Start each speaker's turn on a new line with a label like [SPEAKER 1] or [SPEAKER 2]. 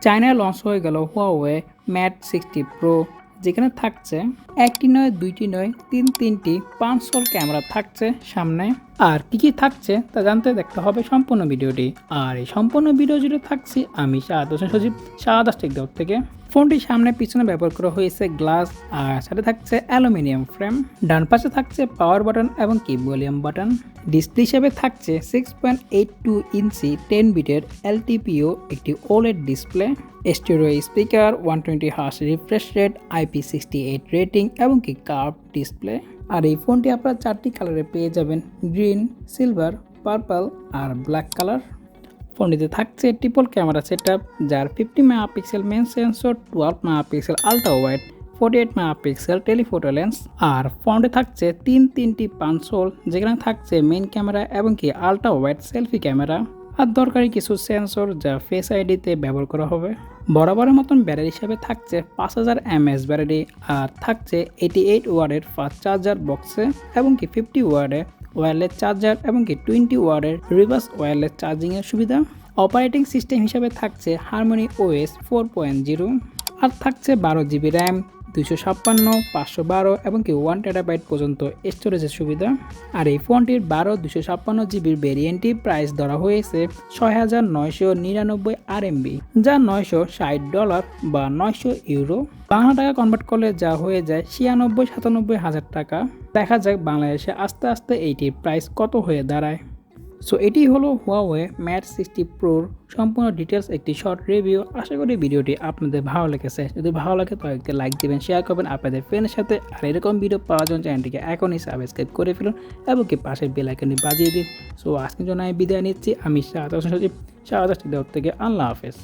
[SPEAKER 1] চায়নায় launch হয়ে গেল Huawei Mate60 Pro, যেখানে থাকছে একটি নয়, দুইটি নয়, তিনটি 500 ক্যামেরা থাকছে সামনে। আর কি থাকছে তা জানতে দেখতে হবে সম্পূর্ণ ভিডিওটি। আর এই সম্পূর্ণ ভিডিও জুড়ে থাকছি আমি শাহাদ হোসেন সজীব, শাহাদ দায়উট থেকে। ফোনটির সামনে পিছনে ব্যবহার করা হয়েছে গ্লাস, আর সাথে থাকছে অ্যালুমিনিয়াম ফ্রেম। ডান পাশে থাকছে পাওয়ার বাটন এবং কি ভলিউম বাটন। ডিসপ্লে হিসেবে থাকছে 6.82 ইঞ্চি 10 বিটের LTPO একটি OLED display, stereo speaker, 120 hertz refresh rate, IP68 rating এবং কি কার্ভ ডিসপ্লে। আর এই ফোনটি আপনারা 4টি কালারে পেয়ে যাবেন: গ্রিন, সিলভার, পার্পল আর ব্ল্যাক কালার। ফোনটিতে থাকছে ট্রিপল ক্যামেরা সেটআপ, যার 50 megapixel main sensor, 12 megapixel ultra wide, 48 megapixel telephoto lens. আর ফোনটি থাকছে তিনটি পাঁচশোল, যেখানে থাকছে মেইন ক্যামেরা এবং কি আলট্রা ওয়াইড সেলফি ক্যামেরা আর দরকারি কিছু সেন্সর যা ফেস আইডিতে ব্যবহার করা হবে। বরাবরের মতন ব্যাটারি হিসাবে থাকছে 5000 mAh ব্যাটারি, আর থাকছে 88 ওয়াটের ফাস্ট চার্জার বক্সে এবং কি 50 ওয়াটের ওয়্যারলেস চার্জার এবং কি 20 ওয়াটের রিভার্স ওয়্যারলেস চার্জিং এর সুবিধা। অপারেটিং সিস্টেম হিসাবে থাকছে Harmony OS 4.0, আর থাকছে 12GB র্যাম, 256, 512 এবং কি 1TB পর্যন্ত স্টোরেজের সুবিধা। আর এই ফোনটির 256GB ভেরিয়েন্টটি প্রাইস ধরা হয়েছে 6999 RMB, যা $960 বা 900 ইউরো। বাংলা টাকা কনভার্ট করলে যা হয়ে যায় 96-97 হাজার টাকা। দেখা যাক বাংলাদেশে আস্তে আস্তে এইটির প্রাইস কত হয়ে দাঁড়ায়। সো এটি হলো Huawei Mate60 Proর সম্পূর্ণ ডিটেলস একটি শর্ট রিভিউ। আশা করি ভিডিওটি আপনাদের ভালো লেগেছে। যদি ভালো লাগে তো একটা লাইক দিবেন, শেয়ার করবেন আপনাদের ফ্রেন্ডের সাথে। আর এরকম ভিডিও পাওয়ার জন্য চ্যানেলটিকে এখনই সাবস্ক্রাইব করে ফেলুন এবং কি পাশের বেল আইকনটি বাজিয়ে দিন। সো আজকের জন্য আমি বিদায় নিচ্ছি। আমি শাহাদ হোসেন সজীব, শাহাদ দায়উট থেকে। আল্লাহ হাফেজ।